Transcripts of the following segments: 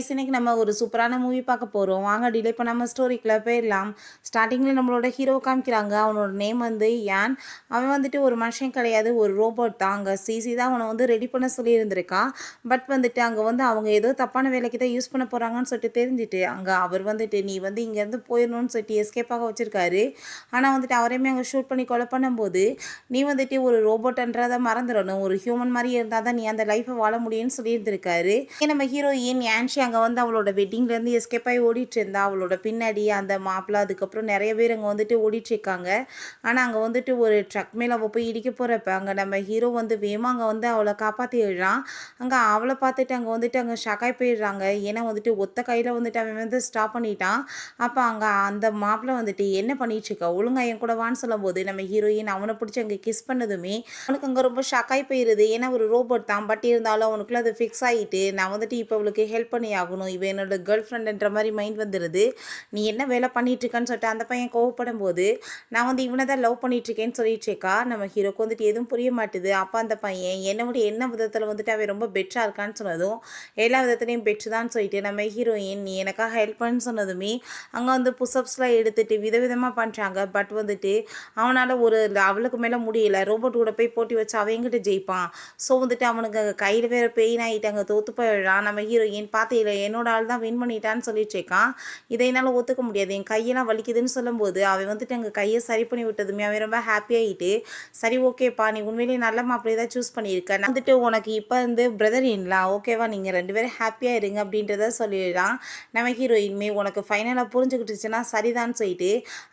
இன்னைக்கு நம்ம ஒரு சூப்பரான மூவி பார்க்க போகிறோம். வாங்க டிலே பண்ணாமல் ஸ்டோரிக்குள்ளே போயிடலாம். ஸ்டார்டிங்கில் நம்மளோட ஹீரோ காமிக்கிறாங்க. அவனோட நேம் வந்து யான். அவன் வந்துட்டு ஒரு மனுஷன் கிடையாது, ஒரு ரோபோட் தான். அங்கே சிசி தான் அவனை வந்து ரெடி பண்ண சொல்லியிருந்திருக்கான். பட் வந்துட்டு அங்கே வந்து அவங்க ஏதோ தப்பான வேலைக்கு தான் யூஸ் பண்ண போகிறாங்கன்னு சொல்லிட்டு தெரிஞ்சுட்டு அங்கே அவர் வந்துட்டு நீ வந்து இங்கேருந்து போயிடணும்னு சொல்லிட்டு எஸ்கேப்பாக வச்சுருக்காரு. ஆனால் வந்துட்டு அவரையுமே அங்கே ஷூட் பண்ணி கொலை பண்ணும்போது நீ வந்துட்டு ஒரு ரோபோட்ன்றதை மறந்துடணும், ஒரு ஹியூமன் மாதிரி இருந்தால் தான் நீ அந்த லைஃப்பை வாழ முடியும்னு சொல்லியிருந்திருக்காரு. நம்ம ஹீரோயின் யான்ஷி அங்கே வந்து அவளோட வெட்டிங்லேருந்து எஸ்கேப் ஆகி ஓடிட்டு இருந்தா. அவளோட பின்னாடி அந்த மாப்பிள்ளை அதுக்கப்புறம் நிறைய பேர் அங்கே வந்துட்டு ஓடிட்டு இருக்காங்க. ஆனால் அங்கே வந்துட்டு ஒரு ட்ரக் மேலே அவள் போய் இடிக்க போகிறப்ப அங்கே நம்ம ஹீரோ வந்து வேகமாக அங்கே வந்து அவளை காப்பாற்றிடுறான். அங்கே அவளை பார்த்துட்டு அங்கே வந்துட்டு அங்கே ஷக்காய் போயிடுறாங்க. ஏன்னா வந்துட்டு ஒத்த கையில் வந்துட்டு அவன் வந்து ஸ்டாப் பண்ணிட்டான். அப்போ அங்கே அந்த மாப்பிள்ளை வந்துட்டு என்ன பண்ணிட்டு இருக்கா, ஒழுங்கா என் கூட வான்னு சொல்லும்போது நம்ம ஹீரோயின் அவனை பிடிச்சி அங்கே கிஸ் பண்ணதுமே அவனுக்கு அங்கே ரொம்ப ஷக்காய் போயிடுது. ஏன்னா ஒரு ரோபோட் தான், பட் இருந்தாலும் அவனுக்குள்ள அது ஃபிக்ஸ் ஆகிட்டு நான் வந்துட்டு இப்போ அவளுக்கு ஹெல்ப் பண்ணி ஆகணும், இவன் என்னோட கேர்ள் ஃப்ரெண்டுன்ற மாதிரி மைண்ட் வந்துடுது. நீ என்ன வேலை பண்ணிகிட்ருக்கான்னு சொல்லிட்டு அந்த பையன் கோவப்படும் போது நான் வந்து இவனை தான் லவ் பண்ணிகிட்ருக்கேன்னு சொல்லிட்டு இருக்கா. நம்ம ஹீரோக்கு வந்துட்டு எதுவும் புரிய மாட்டுது. அப்போ அந்த பையன் என்னை விட என்ன விதத்தில் வந்துட்டு அவன் ரொம்ப பெட்டராக இருக்கான்னு சொன்னதும் எல்லா விதத்துலையும் பெட்ரு தான் சொல்லிட்டு நம்ம ஹீரோயின் நீ எனக்காக ஹெல்ப் பண்ணு சொன்னதுமே அங்கே வந்து புஷ்அப்ஸ்லாம் எடுத்துகிட்டு விதவிதமாக பண்ணுறாங்க. பட் வந்துட்டு அவனால் அவளுக்கு மேலே முடியல. ரோபோட் கூட போய் போட்டி வச்சு அவங்கிட்ட ஜெயிப்பான். ஸோ வந்துட்டு அவனுக்கு கையில் வேறு பெயின் ஆகிட்டு அங்கே தோற்று போயிடுறான். நம்ம ஹீரோயின் பார்த்தீங்களா என்னோட ஆள் தான் வின் பண்ணிட்டான்னு சொல்லிட்டு இருக்கான். இதை என்னால் ஒத்துக்க முடியாது, என் கையெல்லாம் வலிக்குதுன்னு சொல்லும்போது அவன் வந்துட்டு எங்கள் கையை சரி பண்ணி விட்டதுமே அவன் ரொம்ப ஹாப்பியாகிட்டு சரி ஓகேப்பா நீ உண்மையிலேயே நல்ல மாப்பிள்ளையை தான் சூஸ் பண்ணியிருக்க, நான் வந்துட்டு உனக்கு இப்போ வந்து பிரதர் இன்லாம் ஓகேவா, நீங்கள் 2 பேரும் ஹாப்பியாக இருங்க அப்படின்றத சொல்லிடுறான். நம்ம ஹீரோயின்மே உனக்கு ஃபைனலாக புரிஞ்சுக்கிட்டுச்சுன்னா சரிதான்னு சொல்லிட்டு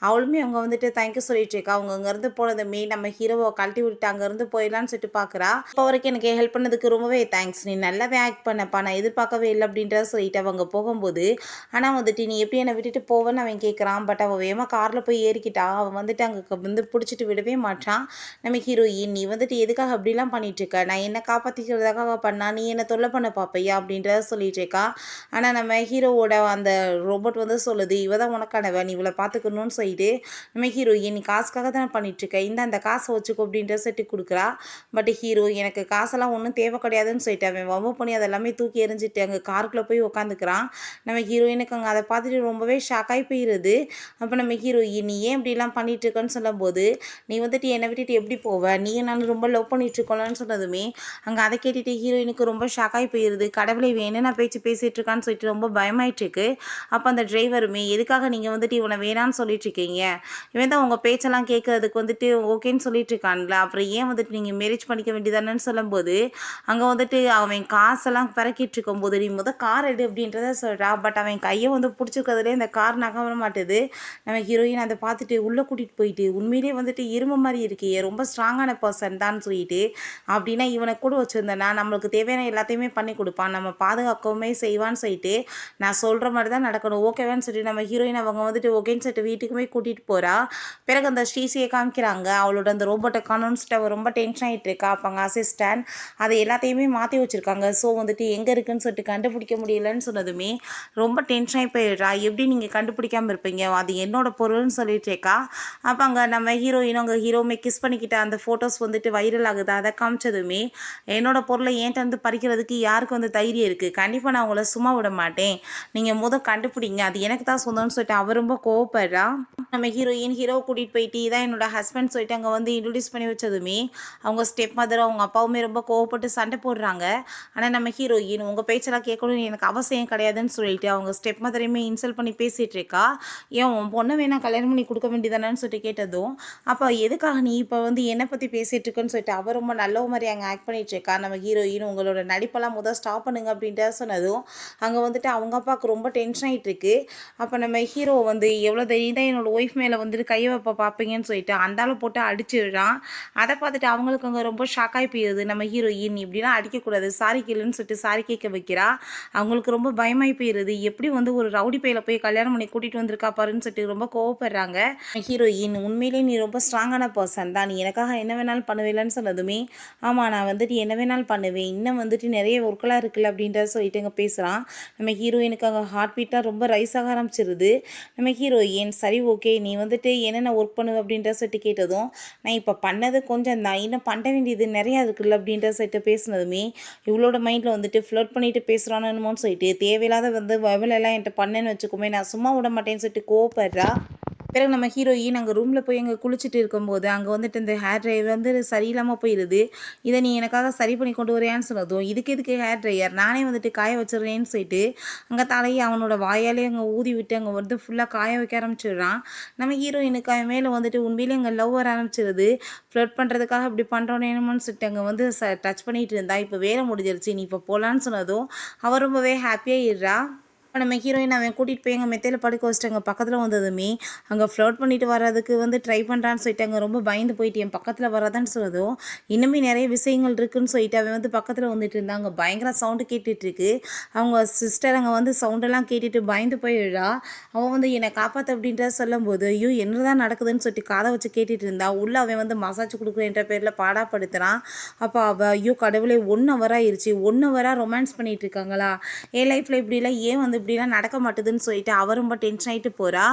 அவளுமே அவங்க வந்துட்டு தேங்க்யூ சொல்லிட்டு இருக்கா. அவங்க அங்கேருந்து போனதுமே நம்ம ஹீரோவை கழட்டி விட்டு அங்கேருந்து போயிடலான்னு சொல்லிட்டு பார்க்குறா. இப்போ வரைக்கும் எனக்கு ஹெல்ப் பண்ணதுக்கு ரொம்பவே தேங்க்ஸ், நீ நல்லாவே ஆக்ட் பண்ணப்பா, நான் எதிர்பார்க்கவே இல்லை அப்படின்றத சொல்லிட்டு அவங்க போகும்போது ஆனால் வந்துட்டு நீ எப்படி என்னை விட்டுட்டு போவேன்னு அவன் கேட்குறான். பட் அவள் வேகமாக காரில் போய் ஏறிக்கிட்டா. அவன் வந்துட்டு அங்கே வந்து பிடிச்சிட்டு விடவே மாட்டான். நம்ம ஹீரோயின் நீ வந்துட்டு எதுக்காக அப்படிலாம் பண்ணிகிட்ருக்க, நான் என்னை காப்பாற்றிக்கிறதுக்காக பண்ணா நீ என்னை தொல்லை பண்ண பார்ப்பையா அப்படின்றத சொல்லிட்டு இருக்கா. ஆனால் நம்ம ஹீரோவோட அந்த ரோபோட் வந்து சொல்லுது இவ தான் உனக்கானவன், நீ இவளை பார்த்துக்கணும்னு சொல்லிட்டு நம்ம ஹீரோயின் நீ காசுக்காக தானே பண்ணிகிட்ருக்க, அந்த காசை வச்சுக்கோ அப்படின்ற செட்டு கொடுக்குறா. பட் ஹீரோ எனக்கு காசெல்லாம் ஒன்றும் தேவை கிடையாதுன்னு சொல்லிட்டு அவன் வம்பு பண்ணி அதெல்லாமே தூக்கி எறிஞ்சிட்டு அங்கே காருக்குள்ளே போய் உட்காந்துக்கிறான். நம்ம ஹீரோயினுக்கு அங்கே அதை பார்த்துட்டு ரொம்பவே ஷாக்காகி போயிடுது. அப்போ நம்ம ஹீரோயின் நீ ஏன் இப்படிலாம் பண்ணிகிட்ருக்கன்னு சொல்லும்போது நீ வந்துட்டு என்னை விட்டுட்டு எப்படி போவ, நீயும் நான் ரொம்ப லவ் பண்ணிகிட்ருக்கோம்னு சொன்னதுமே அங்கே அதை கேட்டுட்டு ஹீரோயினுக்கு ரொம்ப ஷாக்காகி போயிடுது. கடவுளை இவன் என்னென்ன பேச்சு பேசிகிட்டு இருக்கான்னு சொல்லிட்டு ரொம்ப பயமாயிட்டுருக்கு. அப்போ அந்த டிரைவருமே எதுக்காக நீங்கள் வந்துட்டு இவனை வேணான்னு சொல்லிட்டு இருக்கீங்க, இவன் தான் உங்கள் பேச்செல்லாம் கேட்கறதுக்கு வந்துட்டு ஓகேன்னு சொல்லிட்டு இருக்கான்ல, அப்புறம் ஏன் வந்துட்டு நீங்கள் மேரேஜ் பண்ணிக்க வேண்டியதானேன்னு சொல்லும்போது அங்கே வந்துட்டு அவன் காசெல்லாம் பிறக்கிட்டு இருக்கும்போது நீ கார் எடு அப்படின்றத சொல்கிறா. பட் அவன் கையை வந்து பிடிச்சிருக்கிறதுலே இந்த கார் நகர மாட்டுது. நம்ம ஹீரோயின் அதை பார்த்துட்டு உள்ளே கூட்டிகிட்டு போயிட்டு உண்மையிலே வந்துட்டு இரும்பு மாதிரி இருக்கே, ரொம்ப ஸ்ட்ராங்கான பர்சன் தான் சொல்லிட்டு அப்படின்னா இவனை கூட வச்சுருந்தேன்னா நம்மளுக்கு தேவையான எல்லாத்தையுமே பண்ணி கொடுப்பான், நம்ம பாதுகாக்கவுமே செய்வான்னு சொல்லிட்டு நான் சொல்கிற மாதிரி தான் நடக்கணும் ஓகேவான்னு சொல்லிட்டு நம்ம ஹீரோயின் அவங்க வந்துட்டு ஓகேன்னு சொல்லிட்டு வீட்டுக்குமே கூட்டிகிட்டு போகிறா. பிறகு அந்த ஸ்ரீசியை காமிக்கிறாங்க. அவளோட அந்த ரோபோட்டை காணோன்னு அவள் ரொம்ப டென்ஷன் ஆகிட்டு இருக்கா. அப்போ அங்கே அசிஸ்டன்ட் அதை எல்லாத்தையுமே மாற்றி வச்சுருக்காங்க. ஸோ வந்துட்டு எங்கே இருக்குன்னு சொல்லிட்டு கண்டுபிடிக்க முடியலன்னு சொன்னதுமே ரொம்ப டென்ஷனாகி போயிடுறா. எப்படி நீங்கள் கண்டுபிடிக்காமல் இருப்பீங்க, அது என்னோட பொருள்னு சொல்லிட்டு இருக்கா. அப்போ அங்கே நம்ம ஹீரோயினும் அங்கே ஹீரோவுமே கிஸ் பண்ணிக்கிட்ட அந்த ஃபோட்டோஸ் வந்துட்டு வைரல் ஆகுது. அதை காமிச்சதுமே என்னோட பொருளை ஏன்ட்டு வந்து பறிக்கிறதுக்கு யாருக்கு வந்து தைரியம் இருக்குது, கண்டிப்பாக நான் உங்களை சும்மா விட மாட்டேன், நீங்கள் கண்டுபிடிங்க, அது எனக்கு தான் சொந்தம்னு சொல்லிட்டு அவர் ரொம்ப கோவப்படுறா. நம்ம ஹீரோவை கூட்டிகிட்டு போயிட்டு இதான் என்னோட ஹஸ்பண்ட் சொல்லிட்டு அங்கே வந்து இன்ட்ரடியூஸ் பண்ணி வச்சதுமே அவங்க ஸ்டெப் மதர் அவங்க அப்பாவுமே ரொம்ப கோவப்பட்டு சண்டை போடுறாங்க. ஆனால் நம்ம ஹீரோயின் உங்கள் பேச்செல்லாம் கேட்கணும்னு எனக்கு அவசியம் கிடையாதுன்னு சொல்லிட்டு அவங்க ஸ்டெப் மதரையுமே இன்சல்ட் பண்ணி பேசிகிட்டு இருக்கா. ஏன் உன் பொண்ணை வேணா கல்யாணம் பண்ணி கொடுக்க வேண்டியதானேன்னு சொல்லிட்டு கேட்டதும் அப்போ எதுக்காக நீ இப்போ வந்து என்னை பற்றி பேசிகிட்டு இருக்குன்னு சொல்லிட்டு அவர் ரொம்ப நல்ல மாதிரி அங்கே ஆக்ட் பண்ணிட்டு இருக்கா. நம்ம ஹீரோயின் உங்களோட நடிப்பெல்லாம் ஸ்டாப் பண்ணுங்க அப்படின்ட்டு சொன்னதும் அங்கே வந்துட்டு அவங்க அப்பாவுக்கு ரொம்ப டென்ஷன் ஆகிட்டு இருக்கு. அப்போ நம்ம ஹீரோ வந்து எவ்வளோ தைரியம் தான் என்னோட ஒய்ஃப் மேலே வந்துட்டு கையை வைப்ப பார்ப்பீங்கன்னு சொல்லிட்டு அந்தாலும் போட்டு அடிச்சிடுறான். அதை பார்த்துட்டு அவங்களுக்கு அங்கே ரொம்ப ஷாக்காகி போயிடுது. நம்ம ஹீரோயின் இப்படிலாம் அடிக்கக்கூடாது, சாரி கேளுன்னு சொல்லிட்டு சாரி கேட்க வைக்கிறா. அவங்களுக்கு ரொம்ப பயமாகி போயிடுது. எப்படி வந்து ஒரு ரவுடி பையில போய் கல்யாணம் பண்ணி கூட்டிகிட்டு வந்திருக்கா பாருன்னு சொல்லிட்டு ரொம்ப கோவப்படுறாங்க. ஹீரோயின் உண்மையிலே நீ ரொம்ப ஸ்ட்ராங்கான பர்சன் தான், நீ எனக்காக என்ன வேணாலும் பண்ணுவேலன்னு சொன்னதுமே ஆமாம் நான் வந்துட்டு என்ன வேணாலும் பண்ணுவேன், இன்னும் வந்துட்டு நிறைய ஒர்க்கெலாம் இருக்குல்ல அப்படின்றத சொல்லிட்டு அங்கே பேசுகிறான். நம்ம ஹீரோயினுக்கு அங்கே ஹார்ட் பீட்டாக ரொம்ப ரைஸ் ஆக ஆரம்பிச்சிருது. நம்ம ஹீரோயின் சரி ஓகே நீ வந்துட்டு என்னென்ன ஒர்க் பண்ணுவேன் அப்படின்ற சொல்லிட்டு கேட்டதும் நான் இப்போ பண்ணது கொஞ்சம் தான், இன்னும் பண்ண வேண்டியது நிறையா இருக்குல்ல அப்படின்ற சொல்லிட்டு பேசுனதுமே இவளோட மைண்டில் வந்துட்டு ஃப்ளர்ட் பண்ணிட்டு பேசுகிறான்னு பண்ணணுமோன்னு சொல்லிட்டு தேவையில்லாத வேலையெல்லாம் என்கிட்ட பண்ணேன்னு வச்சுக்கோமே, நான் சும்மா விட மாட்டேன்னு சொல்லிட்டு கோவப்படுறா. பிறகு நம்ம ஹீரோயின் அங்கே ரூமில் போய் அங்கே குளிச்சுட்டு இருக்கும்போது அங்கே வந்துட்டு இந்த ஹேர் ட்ரையர் சரியில்லாமல் போயிடுது. இதை நீ எனக்காக சரி பண்ணி கொண்டு வரியான்னு சொன்னதும், இதுக்கு எதுக்கு ஹேர் ட்ரையர், நானே வந்துட்டு காய வச்சிடுறேன்னு சொல்லிட்டு அங்கே தலையை அவனோட வாயாலே அங்கே ஊதி விட்டு அங்கே ஃபுல்லாக காய வைக்க ஆரம்பிச்சிடுறான். நம்ம ஹீரோயினுக்கு அவன் மேலே வந்துட்டு உண்மையிலே அங்கே லவ் வர ஆரம்பிச்சிருது. ஃப்ளர்ட் பண்ணுறதுக்காக இப்படி பண்ணுறோன்னு என்னமோன்னு சொல்லிட்டு அங்கே டச் பண்ணிட்டு இருந்தா. இப்போ வேலை முடிஞ்சிருச்சு, நீ இப்போ போகலான்னு சொன்னதும் அவள் ரொம்பவே ஹாப்பியாகிடுறா. இப்போ நம்ம ஹீரோயின் அவன் கூட்டிகிட்டு போய் எங்கள் மெத்தையில் படுக்க வச்சுட்டாங்க. பக்கத்தில் வந்ததுமே அங்கே ஃப்ளர்ட் பண்ணிட்டு வர்றதுக்கு ட்ரை பண்ணுறான்னு சொல்லிட்டு ரொம்ப பயந்து போயிட்டு என் பக்கத்தில் வராதான்னு சொன்னதும், இன்னுமே நிறைய விஷயங்கள் இருக்குதுன்னு சொல்லிட்டு அவன் பக்கத்தில் வந்துட்டு இருந்தாங்க. பயங்கர சவுண்டு கேட்டுட்ருக்கு. அவங்க சிஸ்டர் அங்கே சவுண்டெல்லாம் கேட்டுட்டு பயந்து போயிடுறா. அவன் என்னை காப்பாற்று அப்படின்றத சொல்லும்போது, ஐயோ என்னதான் நடக்குதுன்னு சொல்லிட்டு காதை வச்சு கேட்டுட்டு இருந்தா. உள்ளே அவன் மசாஜ் கொடுக்குறேன்ற பேரில் பாடாப்படுத்துகிறான். அப்போ அவள், ஐயோ கடவுளே 1 ஹவர் ஆயிடுச்சு, 1 ஹவராக ரொமான்ஸ் பண்ணிகிட்டு இருக்காங்களா, என் லைஃப்பில் இப்படிலாம் ஏன் இப்படிலாம் நடக்க மாட்டுதுன்னு சொல்லிட்டு அவர் ரொம்ப டென்ஷன் ஆகிட்டு போகிறா.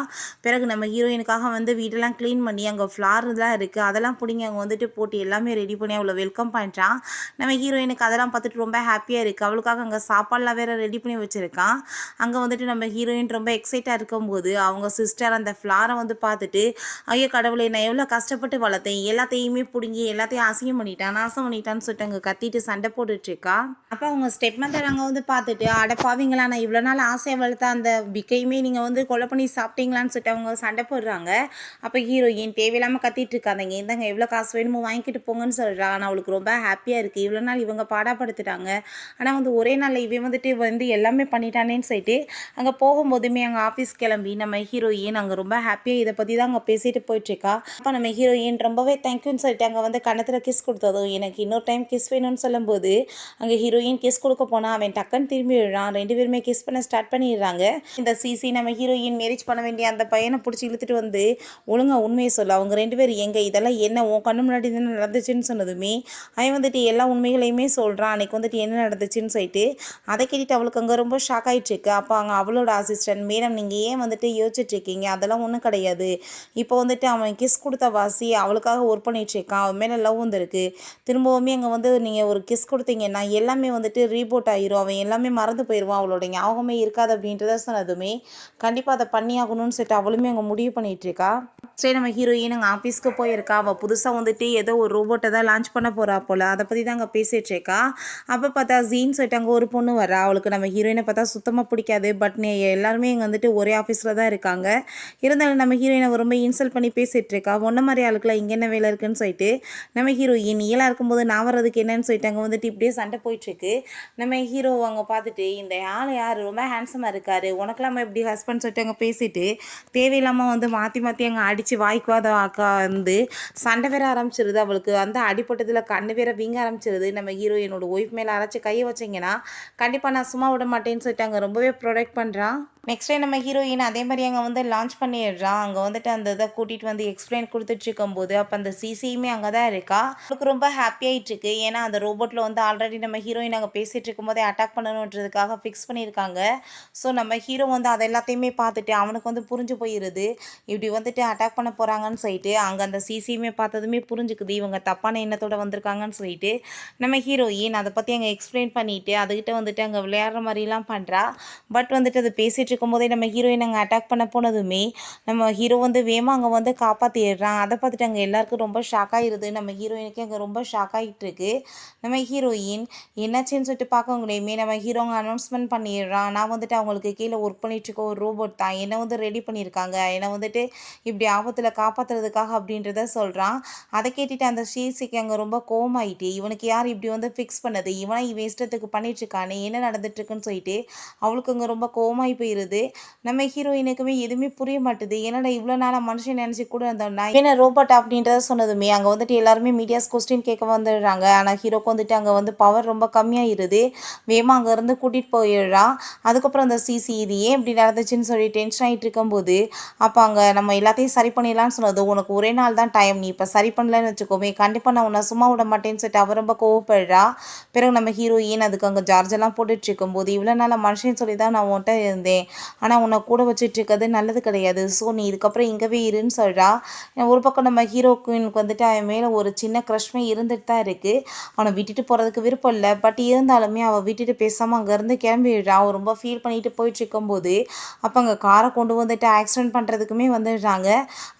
பிறகு நம்ம ஹீரோயினுக்காக வீடெல்லாம் க்ளீன் பண்ணி அங்கே ஃப்ளார் தான் இருக்குது, அதெல்லாம் பிடிங்கி அங்கே போட்டு எல்லாமே ரெடி பண்ணி அவளை வெல்கம் பண்ணுறான். நம்ம ஹீரோயினுக்கு அதெல்லாம் பார்த்துட்டு ரொம்ப ஹாப்பியாக இருக்குது. அவளுக்காக அங்கே சாப்பாடெலாம் வேறு ரெடி பண்ணி வச்சுருக்கான். அங்கே நம்ம ஹீரோயின் ரொம்ப எக்ஸைட்டாக இருக்கும்போது அவங்க சிஸ்டர் அந்த ஃப்ளாரை பார்த்துட்டு, ஐயோ கடவுளை நான் எவ்வளோ கஷ்டப்பட்டு வளர்த்தேன், எல்லாத்தையுமே பிடுங்கி எல்லாத்தையும் அசிங்கம் பண்ணிட்டான், நாசம் பண்ணிட்டான்னு சொல்லிட்டு அங்கே கத்திட்டு சண்டை போட்டுட்ருக்கா. அப்போ அவங்க ஸ்டெப் மதர் அங்கே பார்த்துட்டு, அடப்பாவீங்களா நான் இவ்வளோ நாள் ஆசையை வளர்த்த அந்த பிக்கையுமே நீங்கள் கொலை பண்ணி சாப்பிட்டீங்களான்னு சொல்லிட்டு அவங்க சண்டை போடுறாங்க. அப்போ ஹீரோயின் தேவையில்லாமல் கத்திட்டு இருக்காதீங்க, இந்தாங்க எவ்வளோ காசு வேணுமோ வாங்கிட்டு போங்கன்னு சொல்கிறா. ஆனால் அவளுக்கு ரொம்ப ஹாப்பியாக இருக்குது. இவ்வளோ நாள் இவங்க பாடாப்படுத்திட்டாங்க, ஆனால் ஒரே நாளில் இவன் எல்லாமே பண்ணிட்டானேன்னு சொல்லிட்டு அங்கே போகும்போதுமே அங்கே ஆஃபீஸ் கிளம்பி நம்ம ஹீரோயின் அங்கே ரொம்ப ஹாப்பியாக இதை பற்றி தான் அங்கே பேசிட்டு போயிட்டுருக்கா. அப்போ நம்ம ஹீரோயின் ரொம்பவே தேங்க்யூன்னு சொல்லிட்டு அங்கே கன்னத்தில் கிஸ் கொடுத்ததும், எனக்கு இன்னொரு டைம் கிஸ் வேணும்னு சொல்லும்போது அங்கே ஹீரோயின் கிஸ் கொடுக்க போனால் அவன் டக்குன்னு திரும்பி விடுறான். 2 பேருமே கிஸ் பண்ண ஸ்டார்ட் பண்ணிடுறாங்க. இந்த சிசி நம்ம ஹீரோயின் மேரேஜ் பண்ண வேண்டிய அந்த பையனை பிடிச்சி இழுத்துட்டு ஒழுங்கா உண்மையை சொல்ல, அவங்க 2 பேர் எங்கே, இதெல்லாம் என்ன உன் கண்ணு முன்னாடி தானே நடந்துச்சுன்னு சொன்னதுமே அவன் எல்லா உண்மைகளையுமே சொல்கிறான். அன்றைக்கி என்ன நடந்துச்சுன்னு சொல்லிட்டு அதை கேட்டுட்டு அவளுக்கு அங்கே ரொம்ப ஷாக் ஆகிட்டுருக்கு. அப்போ அங்கே அவளோட அசிஸ்டன்ட், மேடம் நீங்கள் ஏன் யோசிச்சுட்ருக்கீங்க, அதெல்லாம் ஒன்றும் கிடையாது, இப்போ அவன் கிஸ் கொடுத்த வாசி அவளுக்காக ஒர்க் பண்ணிகிட்ருக்கான், அவன் மேலே லவ் வந்துருக்கு, திரும்பவுமே அங்கே நீங்கள் ஒரு கிஸ் கொடுத்தீங்கன்னா எல்லாமே ரீபோட் ஆகிரும், அவன் எல்லாமே மறந்து போயிடுவான், அவளோட ஞாபகமே இருக்காது அப்படின்றத சொன்னதுமே கண்டிப்பாக அதை பண்ணி ஆகணும்னு சொல்லிட்டு அவளுமே அங்கே முடிவு பண்ணிகிட்ருக்கா. சரி நம்ம ஹீரோயின் அங்கே ஆஃபீஸ்க்கு போயிருக்கா. அவள் புதுசாக ஏதோ ஒரு ரோபோட்டை தான் லான்ச் பண்ண போகிறா போல், அதை பற்றி தான் அங்கே பேசிகிட்ருக்கா. அப்போ பார்த்தா ஜீன்னு சொல்லிட்டு அங்கே ஒரு பொண்ணு வரா. அவளுக்கு நம்ம ஹீரோயினை பார்த்தா சுத்தமாக பிடிக்காது. பட் எல்லாருமே இங்கே ஒரே ஆஃபீஸில் தான் இருக்காங்க. இருந்தாலும் நம்ம ஹீரோயினை ரொம்ப இன்சல்ட் பண்ணி பேசிகிட்ருக்கா. ஒன்றை மாதிரி ஆளுக்குலாம் இங்கே என்ன வேலை இருக்குன்னு சொல்லிட்டு நம்ம ஹீரோயின் நீலாம் இருக்கும்போது நான் வர்றதுக்கு என்னன்னு சொல்லிட்டு அங்கே இப்படியே சண்டை போயிட்டுருக்கு. நம்ம ஹீரோ அங்கே பார்த்துட்டு, இந்த ஆள் யார் ரொம்ப ஹேண்ட்ஸமாக இருக்கார், உனக்கெல்லாம் எப்படி ஹஸ்பண்ட் சொல்லிட்டு அங்கே பேசிட்டு தேவையில்லாமல் மாற்றி மாற்றி அங்கே அடித்து வாய்க்குவாத சண்டை வேற ஆரம்பிச்சிருது. அவளுக்கு அடிப்பட்டதில் கண்ணு வேற வீங்க ஆரம்பிச்சிருது. நம்ம ஹீரோயினோட ஒய்ஃப் மேலே அரைச்சி கையை வச்சிங்கன்னா கண்டிப்பாக நான் சும்மா விட மாட்டேன்னு சொல்லிட்டு அங்கே ரொம்பவே ப்ரொடெக்ட் பண்ணுறான். நெக்ஸ்ட் டே நம்ம ஹீரோயின் அதே மாதிரி அங்கே லான்ச் பண்ணிடுறான். அங்கே அந்த இதை கூட்டிகிட்டு எக்ஸ்பிளைன் கொடுத்துட்டு இருக்கும்போது அப்போ அந்த சிசியுமே அங்கே தான் இருக்கா. அவளுக்கு ரொம்ப ஹாப்பியாகிட்டுருக்கு. ஏன்னா அந்த ரோபோட்டில் ஆல்ரெடி நம்ம ஹீரோயின் அங்கே பேசிகிட்டு இருக்கும்போதே அட்டாக் பண்ணணுன்றதுக்காக ஃபிக்ஸ் பண்ணியிருக்காங்க. ஸோ நம்ம ஹீரோ அதை எல்லாத்தையுமே பார்த்துட்டு அவனுக்கு புரிஞ்சு போயிடுது, இப்படி அட்டாக் பண்ண போகிறாங்கன்னு சொல்லிட்டு. அங்கே அந்த சிசியுமே பார்த்ததுமே புரிஞ்சுக்குது இவங்க தப்பான எண்ணத்தோடு வந்திருக்காங்கன்னு சொல்லிட்டு. நம்ம ஹீரோயின் அதை பற்றி அங்கே எக்ஸ்பிளைன் பண்ணிவிட்டு அதுக்கிட்ட அங்கே விளையாடுற மாதிரிலாம் பண்ணுறா. பட் அது பேசிகிட்டு இருக்கும்போதே நம்ம ஹீரோயின் அங்கே அட்டாக் பண்ண போனதுமே நம்ம ஹீரோ வேமா அங்கே காப்பாற்றிடுறான். அதை பார்த்துட்டு அங்கே எல்லாருக்கும் ரொம்ப ஷாக் ஆகிடுது. நம்ம ஹீரோயினுக்கு அங்கே ரொம்ப ஷாக் ஆகிட்டு இருக்கு. நம்ம ஹீரோயின் என்னாச்சுன்னு சொல்லிட்டு பார்க்க முடியுமே நம்ம ஹீரோ அங்கே அனௌன்ஸ்மெண்ட் பண்ணிடுறான். நான் அவங்களுக்கு கீழே ஒர்க் பண்ணிட்டு இருக்க ஒரு ரோபோட் தான், என்னை ரெடி பண்ணியிருக்காங்க, என்னை இப்படி ஆபத்தில் காப்பாற்றுறதுக்காக அப்படின்றத சொல்கிறான். அதை கேட்டுட்டு அந்த சிசிக்கு அங்கே ரொம்ப கோவமாயிட்டு, இவனுக்கு யார் இப்படி ஃபிக்ஸ் பண்ணது, இவன் இஷ்டத்துக்கு பண்ணிட்டுருக்கானே, என்ன நடந்துட்டுருக்குன்னு சொல்லிட்டு அவளுக்கு அங்கே ரொம்ப கோவமாகி போயிடுது. நம்ம ஹீரோயினுக்குமே எதுவுமே புரிய மாட்டுது. என்னடா இவ்வளோ நாளாக மனுஷன் நினச்சி கூட இருந்தோம்னா என்ன ரோபோட் அப்படின்றத சொன்னதுமே அங்கே எல்லாருமே மீடியாஸ் கொஸ்டின் கேட்க வந்துடுறாங்க. ஆனால் ஹீரோக்கு அங்கே பவர் ரொம்ப கம்மியாகிடுது. வேமா அங்கேருந்து கூட்டிகிட்டு போயிடுறான். அதுக்கப்புறம் அந்த சிசி இது ஏன் இப்படி நடந்துச்சுன்னு சொல்லி டென்ஷன் ஆகிட்டு இருக்கும்போது அப்போ அங்கே நம்ம எல்லாத்தையும் சரி பண்ணிடலான்னு சொன்னது, உனக்கு ஒரே நாள் தான் டைம், நீ இப்போ சரி பண்ணலன்னு வச்சுக்கோமே கண்டிப்பாக நான் உன்னை சும்மா விட மாட்டேன்னு சொல்லிட்டு அவள் ரொம்ப கோவப்படுறா. பிறகு நம்ம ஹீரோயின் அதுக்கு அங்கே சார்ஜெல்லாம் போட்டுட்டு இருக்கும்போது, இவ்வளோ நாள் மனுஷன் சொல்லி தான் நான் உன்கிட்ட இருந்தேன், ஆனால் உன்னை கூட வச்சுட்டு இருக்கிறது நல்லது கிடையாது. ஸோ நீ இதுக்கப்புறம் இங்கேவே இருன்னு சொல்கிறா. ஒரு பக்கம் நம்ம ஹீரோக்குனுக்கு வந்துட்டு அவன் மேலே ஒரு சின்ன க்ரஷ்மே இருந்துட்டு தான் இருக்குது. அவனை விட்டுட்டு போகிறதுக்கு விருப்பம் இல்லை. பட் இருந்தாலுமே அவள் விட்டுட்டு பேசாமல் அங்கேருந்து கிளம்பிடுறா. அவள் ரொம்ப ஃபீல் பண்ணிட்டு போயிட்டு இருக்கும்போது அப்போ அங்கே காரை கொண்டு வந்துட்டு ஆக்சிடென்ட் பண்ணுறதுக்குமே வந்துடுறாங்க.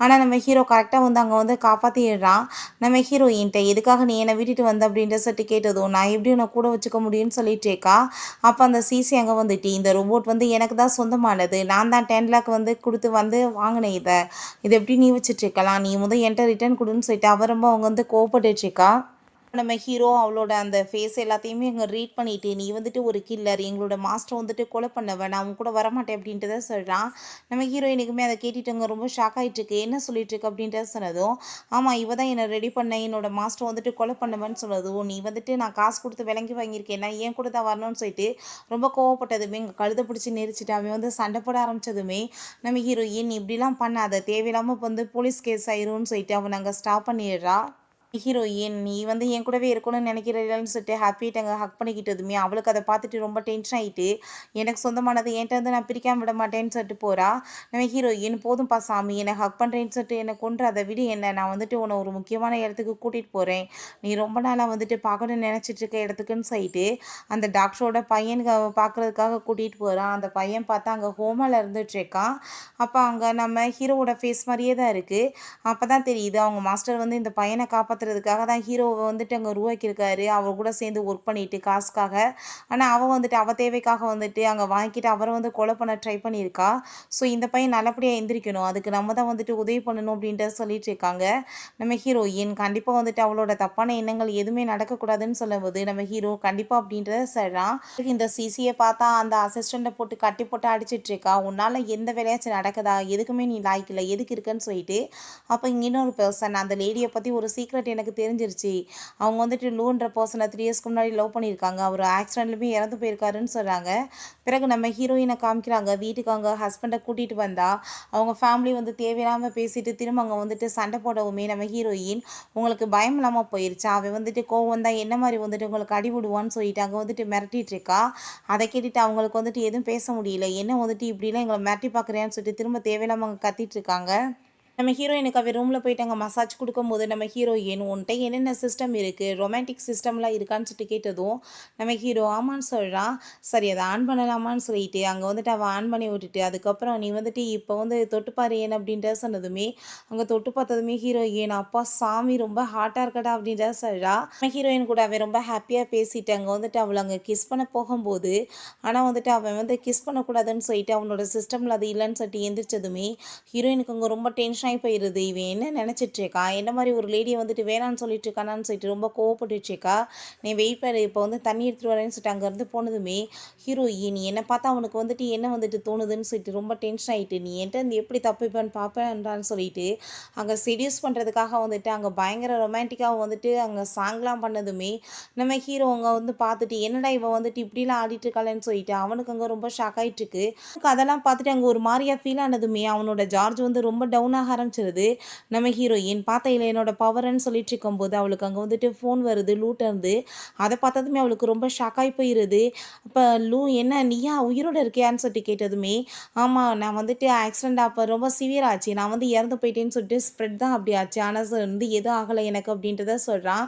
ஆனால் நம்ம ஹீரோ கரெக்டாக வந்து அங்கே வந்து காப்பாற்றிடுறான். நம்ம ஹீரோயின்ட்ட எதுக்காக நீ என்னை விட்டுட்டு வந்த அப்படின்ற சொல்லிட்டு கேட்டதும், நான் எப்படி உன்னை கூட வச்சுக்க முடியும்னு சொல்லிட்டேக்கா. அப்போ அந்த சிசி அங்கே வந்துட்டு, இந்த ரோபோட் வந்து எனக்கு தான் சொந்தமானது, நான் தான் 10 lakh வந்து கொடுத்து வந்து வாங்கினேன் இதை எப்படி நீ வச்சுட்டு இருக்கலாம், நீ முதல் என்கிட்ட ரிட்டர்ன் கொடுன்னு சொல்லிட்டு அவ ரொம்ப அவங்க வந்து கோவப்பட்டுட்ருக்கா. நம்ம ஹீரோ அவளோட அந்த ஃபேஸ் எல்லாத்தையுமே அங்கே ரீட் பண்ணிட்டு, நீ வந்துட்டு ஒரு கில்லர், எங்களோட மாஸ்டர் வந்துட்டு கொலை பண்ணவன், நான் உன் கூட வரமாட்டேன் அப்படின்ட்டு தான் சொல்கிறான். நம்ம ஹீரோயினுக்குமே அதை கேட்டுட்டுங்க ரொம்ப ஷாக் ஆகிட்டுருக்கு. என்ன சொல்லிட்டு இருக்கு அப்படின்ட்டு சொன்னதும், ஆமாம் இவ தான் என்னை ரெடி பண்ண என்னோட மாஸ்டர் வந்துட்டு கொலை பண்ணவன்னு சொன்னதும், நீ வந்துட்டு நான் காசு கொடுத்து விலங்கி வாங்கியிருக்கேன், நான் ஏன் கூட தான் வரணும்னு சொல்லிட்டு ரொம்ப கோவப்பட்டதுமே இங்கே கழுதை பிடிச்சி நெரிச்சிட்டு அவன் வந்து சண்டை போட ஆரம்பித்ததுமே நம்ம ஹீரோயின் நீ இப்படிலாம் பண்ணாத, தேவையில்லாமல் வந்து போலீஸ் கேஸ் ஆயிரும்னு சொல்லிட்டு அவன் அங்கே ஸ்டாப் பண்ணிடுறா. ஹீரோயின் நீ வந்து என் கூடவே இருக்கணும்னு நினைக்கிறீங்கன்னு சொல்லிட்டு ஹாப்பிட்டு அங்கே ஹக் பண்ணிக்கிட்டதுமே அவளுக்கு அதை பார்த்துட்டு ரொம்ப டென்ஷன் ஆகிட்டு, எனக்கு சொந்தமானது என்கிட்ட வந்து நான் பிரிக்காம விட மாட்டேன்னு சொல்லிட்டு போகிறா. நம்ம ஹீரோயின் போதும்பா சாமி என்னை ஹக் பண்ணுறேன்னு சொல்லிட்டு என்னை கொன்று அதை விட என்ன, நான் வந்துட்டு உன்னை ஒரு முக்கியமான இடத்துக்கு கூட்டிகிட்டு போகிறேன், நீ ரொம்ப நாளாக வந்துட்டு பார்க்கணும்னு நினச்சிட்டு இருக்க இடத்துக்குன்னு சொல்லிட்டு அந்த டாக்டரோட பையனுக்கு பார்க்குறதுக்காக கூட்டிகிட்டு போகிறான். அந்த பையன் பார்த்தா அங்கே ஹோமாவில் இருந்துட்டுருக்கான். அப்போ அங்கே நம்ம ஹீரோவோட ஃபேஸ் மாதிரியே தான் இருக்குது. அப்போ தான் தெரியுது அவங்க மாஸ்டர் வந்து இந்த பையனை காப்பாற்றுறதுக்காக தான் ஹீரோவை வந்துட்டு அங்கே உருவாக்கியிருக்காரு, அவள் கூட சேர்ந்து ஒர்க் பண்ணிட்டு காசுக்காக. ஆனால் அவள் வந்துட்டு அவள் தேவைக்காக வந்துட்டு அங்கே வாங்கிட்டு அவரை வந்து கொலை பண்ண ட்ரை பண்ணியிருக்கா. ஸோ இந்த பையன் நல்லபடியாக எந்திரிக்கணும், அதுக்கு நம்ம தான் வந்துட்டு உதவி பண்ணணும் அப்படின்ட்டு சொல்லிட்டு இருக்காங்க. நம்ம ஹீரோயின் கண்டிப்பாக வந்துட்டு அவளோட தப்பான எண்ணங்கள் எதுவுமே நடக்கக்கூடாதுன்னு சொல்லும்போது நம்ம ஹீரோ கண்டிப்பாக அப்படின்றத சொல்கிறான். இந்த சிசியை பார்த்தா அந்த அசிஸ்டண்ட்டை போட்டு கட்டி போட்டு அடிச்சிட்டு இருக்கா, உன்னால் எந்த வேலையாச்சும் நடக்குதா, எதுக்குமே நீ லாய்க்கில்லை, எதுக்கு இருக்குன்னு சொல்லிட்டு. அப்போ இங்கே இன்னொரு பர்சன் அந்த லேடியை பற்றி ஒரு சீக்ரெட் எனக்கு தெரிஞ்சிருச்சு, அவங்க வந்துட்டு லூன்ற பர்சனை 3 yearsக்கு முன்னாடி லவ் பண்ணியிருக்காங்க, அவர் ஆக்சிடென்ட்லுமே இறந்து போயிருக்காருன்னு சொல்கிறாங்க. பிறகு நம்ம ஹீரோயினை காமிக்கிறாங்க, வீட்டுக்கு அவங்க ஹஸ்பண்டை கூட்டிகிட்டு வந்தா அவங்க ஃபேமிலி வந்து தேவையில்லாமல் பேசிட்டு திரும்ப அங்கே வந்துட்டு சண்டை போடவுமே நம்ம ஹீரோயின் உங்களுக்கு பயம் இல்லாமல் போயிருச்சா, அவன் வந்துட்டு கோவம் வந்தால் என்ன மாதிரி வந்துட்டு உங்களுக்கு அடி விடுவான்னு சொல்லிட்டு அங்கே வந்துட்டு மிரட்டிட்டு இருக்கா. அதை கேட்டுட்டு அவங்களுக்கு வந்துட்டு எதுவும் பேச முடியல, என்ன வந்துட்டு இப்படிலாம் எங்களை மிரட்டி பார்க்குறேன்னு சொல்லிட்டு திரும்ப தேவையில்லாமல் அவங்க கத்திட்டு இருக்காங்க. நம்ம ஹீரோயினுக்கு அவ ரூமில் போயிட்டு அங்கே மசாஜ் கொடுக்கும்போது நம்ம ஹீரோயின் உன்கிட்ட என்னென்ன சிஸ்டம் இருக்குது, ரொமான்டிக் சிஸ்டம்லாம் இருக்கான்னு சொல்லிட்டு கேட்டதும் நம்ம ஹீரோ ஆமான்னு சொல்கிறான். சரி அதை ஆன் பண்ணலாமான்னு சொல்லிட்டு அங்கே வந்துட்டு அவள் ஆன் பண்ணி விட்டுட்டு அதுக்கப்புறம் நீ வந்துட்டு இப்போ வந்து தொட்டுப்பாரு ஏன் அப்படின்ற சொன்னதுமே அங்கே தொட்டு பார்த்ததுமே ஹீரோயின் அப்பா சாமி ரொம்ப ஹாட்டாக இருக்கடா அப்படின்ற சொல்கிறா. நம்ம ஹீரோயின் கூட அவன் ரொம்ப ஹாப்பியாக பேசிட்டு அங்கே வந்துட்டு அவளை அங்கே கிஸ் பண்ண போகும்போது ஆனால் வந்துட்டு அவன் வந்து கிஸ் பண்ணக்கூடாதுன்னு சொல்லிட்டு அவனோட சிஸ்டமில் அது இல்லைன்னு சொல்லிட்டு எந்திரிச்சதுமே ஹீரோயினுக்கு அங்கே ரொம்ப டென்ஷன் ஆகி போயிடுது. இவன் என்ன நினச்சிட்ருக்கா, என்ன மாதிரி ஒரு லேடியை வந்துட்டு வேணான்னு சொல்லிட்டு இருக்கானான்னு சொல்லிட்டு ரொம்ப கோவப்பட்டுட்ருக்கா. நீ வெயிட் பண்ணு, இப்போ வந்து தண்ணி எடுத்துகிட்டு வரேன்னு சொல்லிட்டு அங்கேருந்து போனதுமே ஹீரோயின் என்னை பார்த்தா அவனுக்கு வந்துட்டு என்ன வந்துட்டு தோணுதுன்னு சொல்லிட்டு ரொம்ப டென்ஷன் ஆகிட்டு, நீ என்கிட்ட வந்து எப்படி தப்பிப்பேன்னு பார்ப்பேன்றான்னு சொல்லிட்டு அங்கே செடியூஸ் பண்ணுறதுக்காக வந்துட்டு அங்கே பயங்கர ரொமான்டிக்காக வந்துட்டு அங்கே சாங்லாம் பண்ணதுமே நம்ம ஹீரோ அங்கே வந்து பார்த்துட்டு என்னடா இவன் வந்துட்டு இப்படிலாம் ஆடிட்டு இருக்காளேன்னு சொல்லிட்டு அவனுக்கு அங்கே ரொம்ப ஷாக் ஆகிட்டுருக்கு. அதெல்லாம் பார்த்துட்டு அங்கே ஒரு மாதிரியாக ஃபீல் ஆனதுமே அவனோட ஜார்ஜ் வந்து ரொம்ப டவுன் ஆரம்பிச்சிருது. நம்ம ஹீரோயின் பார்த்தையில் என்னோட பவர்ன்னு சொல்லிட்டு இருக்கும்போது அவளுக்கு அங்கே வந்துட்டு ஃபோன் வருது லூட்ட இருந்து. அதை பார்த்ததுமே அவளுக்கு ரொம்ப ஷாக்காகி போயிடுது. அப்போ லூ என்ன நீயா உயிரோடு இருக்கியான்னு சொல்லிட்டு கேட்டதுமே ஆமாம் நான் வந்துட்டு ஆக்சிடெண்ட் அப்போ ரொம்ப சிவியர் ஆச்சு, நான் வந்து இறந்து போயிட்டேன்னு சொல்லிட்டு ஸ்ப்ரெட் தான் அப்படி ஆச்சு, ஆனால் வந்து எதுவும் ஆகலை எனக்கு அப்படின்றத சொல்கிறான்.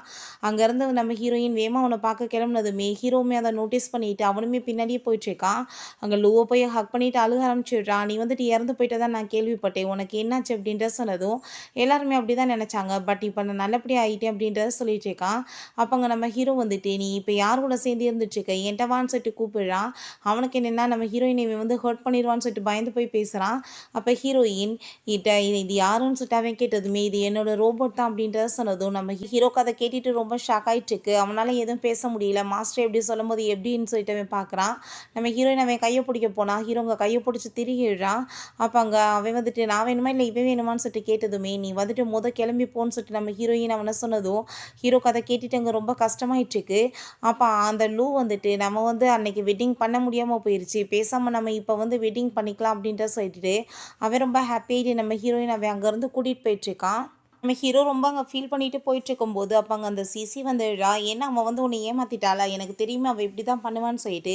அங்கேருந்து நம்ம ஹீரோயின் வேமா அவனை பார்க்க கிளம்புனதுமே ஹீரோவுமே அதை நோட்டீஸ் பண்ணிட்டு அவனுமே பின்னாடியே போயிட்டுருக்கான். அங்கே லூவை போய் ஹக் பண்ணிட்டு அழுக ஆரம்பிச்சிடுறான். நீ வந்துட்டு இறந்து போயிட்டதான் நான் கேள்விப்பட்டேன், உனக்கு என்னாச்சு அப்படின்ற சொன்னதும் எல்லாருமே அப்படி தான் நினச்சாங்க. பட் இப்போ நான் நல்லபடியாக ஆகிட்டேன் அப்படின்றத சொல்லிட்டு இருக்கான். அப்போ அங்கே நம்ம ஹீரோ வந்துட்டு நீ இப்போ யார் கூட சேர்ந்து இருந்துட்டுருக்க என்கிட்ட வான்னு சொல்லிட்டு கூப்பிடுறான். அவனுக்கு என்னென்னா நம்ம ஹீரோயினை வந்து ஹர்ட் பண்ணிடுவான்னு சொல்லிட்டு பயந்து போய் பேசுகிறான். அப்போ ஹீரோயின் இது யாருன்னு சொல்லிட்டு அவன் கேட்டதுமே இது என்னோட ரோபோட் தான் அப்படின்றத சொன்னதும் நம்ம ஹீரோக்கு அதை கேட்டுட்டு ரொம்ப ஷாக் ஆகிட்டுருக்கு. அவனால் எதுவும் பேச முடியல, மாஸ்டர் எப்படி சொல்லும் போது எப்படின்னு சொல்லிட்டு அவன் பார்க்குறான். நம்ம ஹீரோயின் அவன் கையை பிடிக்க போனால் ஹீரோங்க கையை பிடிச்சி திருகிடுறான். அப்போ அங்கே அவன் வந்துட்டு நான் வேணுமா இல்லை இவன் வேணுமான்னு சொல்லிட்டு கேட்டதுமே நீ வந்துட்டு கிளம்பி போன்னு சொல்லிட்டு நம்ம ஹீரோயின் அவனை சொன்னதும் ஹீரோ கதை கேட்டுட்டு அங்கே ரொம்ப கஷ்டமாயிட்டுருக்கு. அப்போ அந்த லூ வந்துட்டு நம்ம வந்து அன்னைக்கு வெட்டிங் பண்ண முடியாமல் போயிடுச்சு, பேசாமல் நம்ம இப்போ வந்து வெட்டிங் பண்ணிக்கலாம் அப்படின்ற சொல்லிட்டு அவன் ரொம்ப ஹாப்பியாகிட்டு நம்ம ஹீரோயின் அவன் அங்கேருந்து கூட்டிகிட்டு போயிட்டுருக்கான். நம்ம ஹீரோ ரொம்ப அங்கே ஃபீல் பண்ணிட்டு போயிட்டுருக்கும்போது, அப்போ அங்கே அந்த சிசி வந்துடுறா. ஏன்னா அவன் வந்து உன்னை ஏமாத்திட்டாளா? எனக்கு தெரியுமே அவள் இப்படி தான் பண்ணுவான்னு சொல்லிட்டு,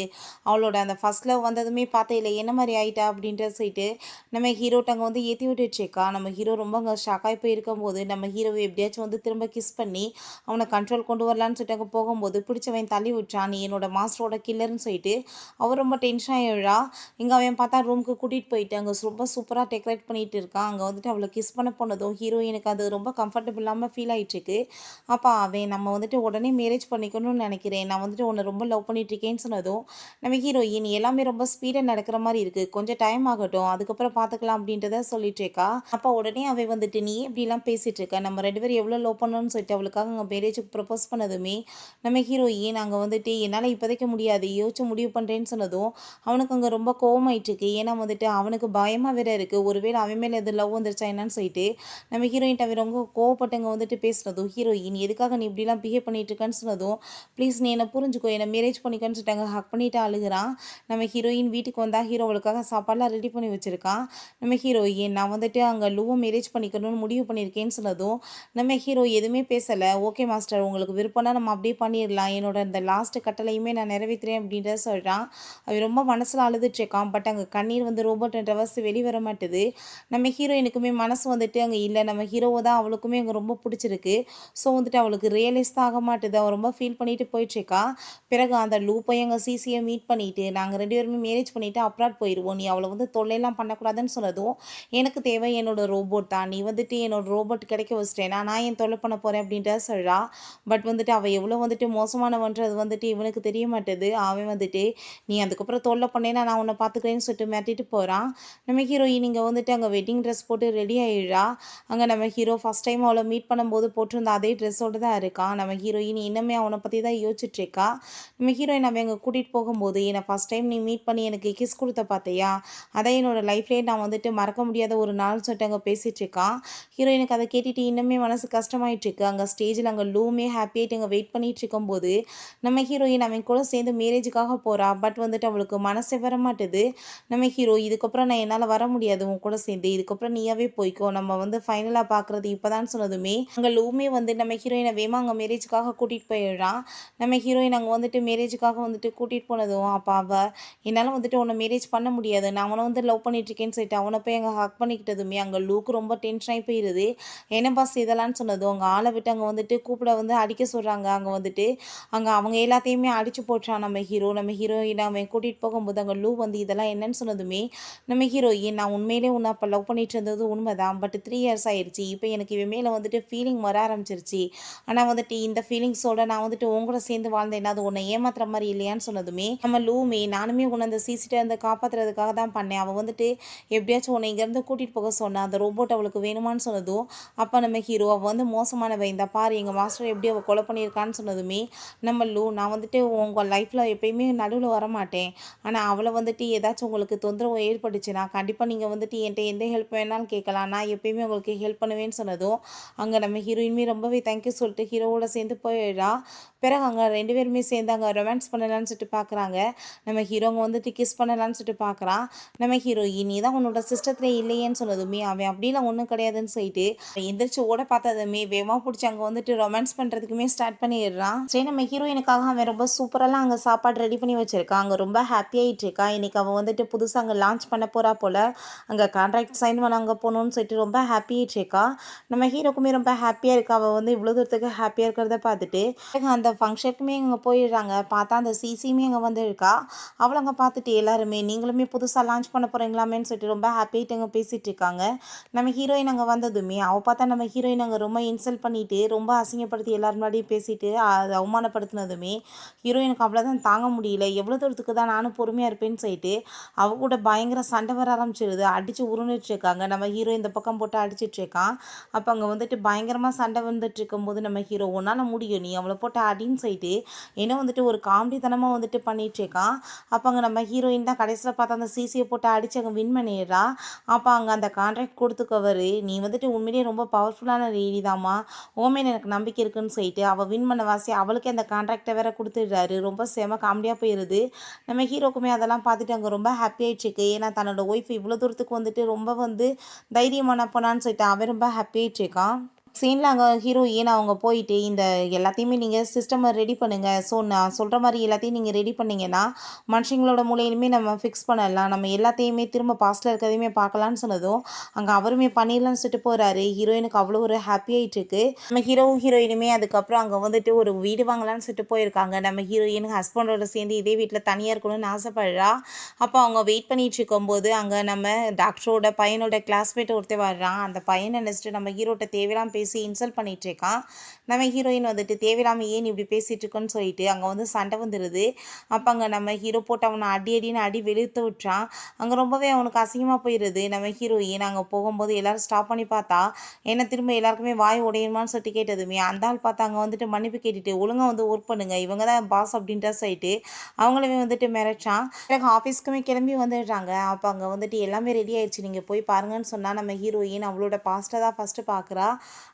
அவளோட அந்த ஃபர்ஸ்ட் லவ் வந்ததுமே பார்த்தையில என்ன மாரி ஆயிட்டா? அப்படின்ட்டு சொல்லிட்டு, நம்ம ஹீரோட்ட அங்கே வந்து ஏத்தி விட்டுட்டுருக்கா. நம்ம ஹீரோ ரொம்ப அங்கே ஷாக்காகி போயிருக்கும்போது, நம்ம ஹீரோவ எப்படியாச்சும் வந்து திரும்ப கிஸ் பண்ணி, அவன கண்ட்ரோல் கொண்டு வரலான்னு சொல்லிட்டு அங்கே போகும்போது, பிடிச்சவன் தள்ளி விட்டுறான். நீ என்னோட மாஸ்டரோட கில்லர்ன்னு சொல்லிட்டு, அவ ரொம்ப டென்ஷன் ஆயிடுறா. இங்க அவன் பார்த்தா ரூமுக்கு கூட்டிட்டு போயிட்டு, அங்க ரொம்ப சூப்பரா டெக்கரேட் பண்ணிட்டு இருக்கான். அங்க வந்துட்டு அவள கிஸ் பண்ண போனதும், ஹீரோயினுக்கு அது ரொம்ப கம்ஃபர்டபுள் இல்லாம ஃபீல் ஆயிட்டுருக்கு. அப்ப அவன் நம்ம வந்துட்டு உடனே மேரேஜ் பண்ணிக்கணும்னு நெனைக்கிறேன். நான் வந்துட்டு உன்ன ரொம்ப லவ் பண்ணிட்டு இருக்கேன்னு சொன்னதும், நம்ம ஹீரோயின் எல்லாமே ரொம்ப ஸ்பீடா நடக்கிற மாரி இருக்கு. கொஞ்சம் டைம் ஆகட்டும். அதுக்கப்புறம் பார்த்துக்கலாம் அப்படின்றத சொல்லிட்டு இருக்கா. அப்ப உடனே அவன் வந்துட்டு, "நீ ஏன் இப்படிலாம் பேசிட்டு இருக்க? நம்ம 2 பேரும் எவ்வளோ லவ் பண்ணோம்னு" சொல்லிட்டு அவளுக்காக அங்க மேரேஜுக்கு ப்ரப்போஸ் பண்ணதுமே, நம்ம ஹீரோயின் அங்க வந்துட்டு, "என்னால இப்போதைக்கு முடியாது. யோசிச்சு முடிவு பண்றேன்னு" சொன்னதும், அவனுக்கு அங்க ரொம்ப கோவமாயிட்டுருக்கு. ஏன்னா வந்துட்டு அவனுக்கு பயமா வேற இருக்கு. ஒருவேளை அவன் மேல எதுவும் லவ் வந்துருச்சா என்னன்னு சொல்லிட்டு, நம்ம ஹீரோயின்ட்ட அவன் ரொம்ப கோவப்பட்டு அங்க வந்துட்டு பேசுனதும், ஹீரோயின் எதுக்காக நீ இப்படிலாம் பிஹேவ் பண்ணிட்டு இருக்கன்னு சொன்னதும், ப்ளீஸ் நீ என்ன புரிஞ்சுக்கோ. என்ன மேரேஜ் பண்ணிக்கோன்னு சொல்லிட்டு ஹக் பண்ணிட்டு அழுகுறான். நம்ம ஹீரோயின் வீட்டுக்கு வந்தா ஹீரோ அவளுக்காக சாப்பாடுலாம் ரெடி பண்ணி வச்சிருக்கான். நம்ம ஹீரோயின் நான் வந்துட்டு அங்க லூவ மேரேஜ் பண்ணிக்கணும்னு முடிவு பண்ணியிருக்கேன்னு சொன்னதும், நம்ம ஹீரோ எதுவுமே பேசல. ஓகே மாஸ்டர் உங்களுக்கு விருப்பம்னா நம்ம அப்படியே பண்ணிடலாம். என்னோட இந்த லாஸ்ட் கட்டளையுமே நான் நிறைவேத்துறேன் அப்படின்றத சொல்றான். அவன் ரொம்ப மனசுல அழுதுட்டுருக்கான். பட் அங்க கண்ணீர் வந்து ரோபோட்ன்றவஸ் வெளிவர மாட்டுது. நம்ம ஹீரோயினுக்குமே மனசு வந்துட்டு அங்க இல்ல. நம்ம ஹீரோவ தான் அவளுக்குமே அங்க ரொம்ப புடிச்சிருக்கு. ஸோ வந்துட்டு அவளுக்கு ரியலைஸ் தான் ஆக மாட்டுது. அவ ரொம்ப ஃபீல் பண்ணிட்டு போயிட்டுருக்கா. பிறகு அந்த லூப்பையும் அங்க சிசிய மீட் பண்ணிட்டு, நாங்க 2 பேருமே மேரேஜ் பண்ணிட்டு அப்ராட் போயிருவோம். நீ அவள வந்து தொல்லைலாம் பண்ணக்கூடாதுன்னு சொன்னதும், எனக்கு தேவை என்னோட ரோபோட் தான். நீ வந்துட்டு என்னோட ரோபோட் கிடைக்க வச்சுட்டேன்னா, நான் ஏன் தொல்ல பண்ண போறேன் அப்படின்றத சொல்றா. பட் வந்துட்டு அவ எவ்வளோ வந்துட்டு மோசமானவன்றது வந்துட்டு இவனுக்கு தெரிய மாட்டுது. அவன் வந்துட்டு நீ அதுக்கப்புறம் தொல்ல பண்ணேன்னா நான் உன்னை பார்த்துக்கிறேன்னு சொல்லிட்டு மிரட்டிட்டு போகிறான். நம்ம ஹீரோயின் இங்கே வந்துட்டு அங்கே வெட்டிங் ட்ரெஸ் போட்டு ரெடி ஆயிடுறா. அங்கே நம்ம ஹீரோ ஃபஸ்ட் டைம் அவளை மீட் பண்ணும்போது போட்டிருந்த அதே ட்ரெஸ்ஸோடு தான் இருக்கான். நம்ம ஹீரோயின் இன்னுமே அவனை பற்றி தான் யோசிச்சுட்டு இருக்கா. நம்ம ஹீரோயின் அவன் அங்கே கூட்டிகிட்டு போகும்போது என்னை ஃபஸ்ட் டைம் நீ மீட் பண்ணி எனக்கு கிஸ் கொடுத்த பார்த்தியா, அதான் என்னோட லைஃப்லேயே நான் வந்துட்டு மறக்க முடியாத ஒரு நாள் சொல்லிட்டு அங்கே பேசிகிட்டு இருக்கான். ஹீரோயினுக்கு அதை கேட்டுட்டு இன்னுமே மனசு கஷ்டமாயிட்டு இருக்கு. அங்கே ஸ்டேஜில் அங்கே லூமே ஹாப்பியாகிட்டு அங்கே வெயிட் பண்ணிட்டு இருக்கும்போது நம்ம ஹீரோயின் அவன் கூட சேர்ந்து மேரேஜுக்காக போகிறா. பட் வந்துட்டு அவளுக்கு மனசே வர மாட்டுது. நம்ம ஹீரோ இதுக்கப்புறம் நான் என்னால் வர முடியாது உன் கூட சேர்ந்து. இதுக்கப்புறம் நீயாவே போய்க்கோ. நம்ம வந்து ஃபைனலாக பார்க்குறது இப்போதான் சொன்னதுமே, அங்கே லூமே வந்து நம்ம ஹீரோயினை வேமா அங்கே மேரேஜுக்காக கூட்டிகிட்டு போயிடுறான். நம்ம ஹீரோயின் அங்கே வந்துட்டு மேரேஜுக்காக வந்துட்டு கூட்டிகிட்டு போனதும், அப்போ என்னால் வந்துட்டு உன்னை மேரேஜ் பண்ண முடியாது. நான் அவனை வந்து லவ் பண்ணிட்டு இருக்கேன்னு சொல்லிட்டு அவனை போய் அங்கே ஹக் பண்ணிக்கிட்டதுமே, அங்கே லூக்கு ரொம்ப டென்ஷன் ஆகி போயிடுது. என்ன பாஸ் இதெல்லாம்னு சொன்னதும், அங்கே ஆளை விட்டு அங்கே வந்துட்டு கூப்பிட வந்து அடிக்க சொல்கிறாங்க. அங்கே வந்துட்டு அங்கே அவங்க எல்லாத்தையுமே அடிச்சு போட்டுறான் நம்ம ஹீரோ. நம்ம ஹீரோயினை அவன் கூட்டிகிட்டு போகும்போது அங்கே லூ வந்து இதெல்லாம் என்னன்னு சொன்னதுமே, நம்ம ஹீரோயின் நான் உண்மையிலே உன்னை அப்போ லவ் பண்ணிட்டு இருந்தது உண்மைதான். பட் 3 இயர்ஸ் ஆயிடுச்சு. இப்போ எனக்கு இவன் மேலே வந்துட்டு ஃபீலிங் வர ஆரம்பிச்சிருச்சு. ஆனால் வந்துட்டு இந்த ஃபீலிங்ஸோட நான் வந்துட்டு உன் கூட சேர்ந்து வாழ்ந்தேன்னா அது உன்னை ஏமாத்துற மாதிரி இல்லையான்னு சொன்னதுமே, நம்ம லூமே நானுமே உன்னை அந்த சிசிட்ட இருந்து காப்பாற்றுறதுக்காக தான் பண்ணேன். அவள் வந்துட்டு எப்படியாச்சும் உன்னை இங்கேருந்து கூட்டிகிட்டு போக சொன்னா. அந்த ரோபோட் அவளுக்கு வேணுமான்னு சொன்னதும், அப்போ நம்ம ஹீரோ அவள் வந்து மோசமானவ. இந்த பாரு எங்கள் மாஸ்டர் எப்படி அவள் கொலை பண்ணியிருக்கான்னு சொன்னதுமே, நம்ம லூ நான் வந்துட்டு உங்கள் லைஃப்பில் எப்பயுமே நடுவில் வரமாட்டேன். ஆனால் அவளை வந்துட்டு ஏதாச்சும் உங்களுக்கு தொந்தரவு ஏற்பட்டுச்சுன்னா கண்டிப்பாக நீங்கள் வந்துட்டு என்கிட்ட எந்த ஹெல்ப் வேணாலும் கேட்கலாம். நான் எப்பயுமே உங்களுக்கு ஹெல்ப் பண்ணுவேன்னு சொன்னதும், அங்கே நம்ம ஹீரோயின்மே ரொம்பவே தேங்க்யூ சொல்லிட்டு ஹீரோவோட சேர்ந்து போயிடுறா. பிறகு அங்கே 2 பேருமே சேர்ந்து அங்கே ரொமான்ஸ் பண்ணலான்னு சொல்லிட்டு பார்க்குறாங்க. நம்ம ஹீரோங்க வந்துட்டு கிஸ் பண்ணலான்னு சொல்லிட்டு பார்க்குறான். நம்ம ஹீரோயின் நீ தான் உன்னோட சிஸ்டத்தில் இல்லையேன்னு சொன்னதுமே, அவன் அப்படிலாம் ஒன்றும் கிடையாதுன்னு சொல்லிட்டு எந்திரிச்சு ஓட பார்த்ததுமே வேகமாக பிடிச்சி அங்கே வந்துட்டு ரொமான்ஸ் பண்ணுறதுக்குமே ஸ்டார்ட் பண்ணிடுறான். சரி நம்ம ஹீரோயினுக்காக அவன் ரொம்ப சூப்பரெல்லாம் அங்கே சாப்பாடு ரெடி பண்ணி வச்சிருக்கான். அங்கே ரொம்ப ஹாப்பியாகிட்டு இருக்கா. இன்னைக்கு அவன் வந்துட்டு புதுசாக அங்கே லான்ச் பண்ண போகிறா போல். அங்கே கான்ட்ராக்ட் சைன் பண்ண அங்கே போகணுன்னு சொல்லிட்டு ரொம்ப ஹாப்பியாகிட்டு இருக்கா. நம்ம ஹீரோக்குமே ரொம்ப ஹாப்பியாக இருக்கா. அவள் வந்து இவ்வளோ தூரத்துக்கு ஹாப்பியாக இருக்கிறத பார்த்துட்டு அந்த ஃபங்க்ஷனுக்குமே அங்கே போயிடுறாங்க. பார்த்தா அந்த சிசியுமே அங்கே வந்து இருக்கா. அவளை அங்கே பார்த்துட்டு எல்லாருமே நீங்களுமே புதுசாக லான்ச் பண்ண போகிறீங்களாமேன்னு சொல்லிட்டு ரொம்ப ஹாப்பியாகிட்டு அங்கே பேசிகிட்டு இருக்காங்க. நம்ம ஹீரோயின் அங்கே வந்ததுமே அவள் பார்த்தா நம்ம ஹீரோயின் அங்கே ரொம்ப இன்சல்ட் பண்ணிட்டு ரொம்ப அசிங்கப்படுத்தி எல்லார் முன்னாடியும் பேசிட்டு அது அவமானப்படுத்தினதுமே ஹீரோயினுக்கு அவ்வளோதான் தாங்க முடியல. எவ்வளோ தூரத்துக்கு தான் நானும் பொறுமையாக இருப்பேன்னு சொல்லிட்டு அவ கூட பயங்கர சண்டை வர ஆரம்பிச்சிடுது. அடித்து உருண்டுட்டு இருக்காங்க. நம்ம ஹீரோ இந்த பக்கம் போட்டு அடிச்சிட்டு இருக்கான். அப்போ அங்கே வந்துட்டு பயங்கரமாக சண்டை வந்துட்டு இருக்கும்போது நம்ம ஹீரோ உன்னால் முடியும் நீ அவளை போட்டு அடின்னு சொல்லிட்டு ஏன்னா வந்துட்டு ஒரு காமெடித்தனமாக வந்துட்டு பண்ணிட்டு இருக்கான். அப்போ அங்கே நம்ம ஹீரோயின் தான் கடைசியில் பார்த்தா அந்த சிசியை போட்டு அடித்து அங்கே வின் பண்ணிடுறா. அப்போ அங்கே அந்த கான்ட்ராக்ட் கொடுத்துக்கவர் நீ வந்துட்டு உண்மையிலேயே ரொம்ப பவர்ஃபுல்லான லேடி தாம்மா, ஓமேன் எனக்கு நம்பிக்கை இருக்குன்னு சொல்லிட்டு அவள் வின் பண்ண வாசி அவளுக்கே அந்த கான்ட்ராக்டை வேற கொடுத்துடுறாரு. ரொம்ப செம காமெடியாக போயிடுது. நம்ம ஹீரோக்குமே அதெல்லாம் பார்த்துட்டு அங்கே ரொம்ப ஹாப்பி ஆயிடுச்சுக்கு. ஏன்னா தன்னோட ஒய்ஃப் இவ்வளோ தூரத்துக்கு வந்துட்டு ரொம்ப வந்து தைரியமான போனான்னு சொல்லிட்டு அவன் ரொம்ப ஹாப்பி ஆயிடுச்சுக்கான். சீனில் அங்கே ஹீரோயின் அவங்க போயிட்டு இந்த எல்லாத்தையுமே நீங்கள் சிஸ்டமை ரெடி பண்ணுங்கள். ஸோ நான் சொல்கிற மாதிரி எல்லாத்தையும் நீங்கள் ரெடி பண்ணிங்கன்னா மனுஷங்களோட மூளையிலுமே நம்ம ஃபிக்ஸ் பண்ணலாம். நம்ம எல்லாத்தையுமே திரும்ப பாஸ்ட்டில் இருக்கிறதையுமே பார்க்கலான்னு சொன்னதும் அங்கே அவருமே பண்ணிடலான்னு சொல்லிட்டு போகிறாரு. ஹீரோயினுக்கு அவ்வளோ ஒரு ஹாப்பி ஆகிட்டுருக்கு. நம்ம ஹீரோவும் ஹீரோயினுமே அதுக்கப்புறம் அங்கே வந்துட்டு ஒரு வீடு வாங்கலான்னு சொல்லிட்டு போயிருக்காங்க. நம்ம ஹீரோயின் ஹஸ்பண்டோட சேர்ந்து இதே வீட்டில் தனியாக இருக்கணும்னு ஆசைப்படுறா. அப்போ அவங்க வெயிட் பண்ணிட்டு இருக்கும்போது அங்கே நம்ம டாக்டரோட பையனோட கிளாஸ்மேட் ஒருத்தர் வர்றான். அந்த பையனை நினச்சிட்டு நம்ம ஹீரோட்ட தேவையில்லாம பேசி இன்சல்ட் பண்ணிட்டு இருக்கான். நம்ம ஹீரோயின் வந்துட்டு தேவையில்லாம ஏன் இப்படி பேசிட்டு இருக்கோன்னு சொல்லிட்டு அங்கே வந்து சண்டை வந்துடுது. அப்போ அங்கே நம்ம ஹீரோ போட்டு அவனை அடின்னு அடி வெளுத்து விட்டுறான். அங்கே ரொம்பவே அவனுக்கு அசிங்கமாக போயிடுது. நம்ம ஹீரோயின் அங்கே போகும்போது எல்லாரும் ஸ்டாப் பண்ணி பார்த்தா என்ன திரும்ப எல்லாருக்குமே வாய் உடையுமான்னு சொல்லிட்டு கேட்டதுமே அந்த ஆள் பார்த்தா அங்கே வந்துட்டு மன்னிப்பு கேட்டுட்டு ஒழுங்காக வந்து ஒர்க் பண்ணுங்க, இவங்க தான் பாஸ் அப்படின்ட்டு சொல்லிட்டு அவங்களுமே வந்துட்டு மிரட்டான். பிறகு ஆஃபீஸ்க்குமே கிளம்பி வந்துடுறாங்க. அப்போ அங்கே வந்துட்டு எல்லாமே ரெடி ஆயிடுச்சு, நீங்கள் போய் பாருங்கன்னு சொன்னால் நம்ம ஹீரோயின் அவளோட பாஸ்ட்டை தான் ஃபஸ்ட்டு பார்க்குறா.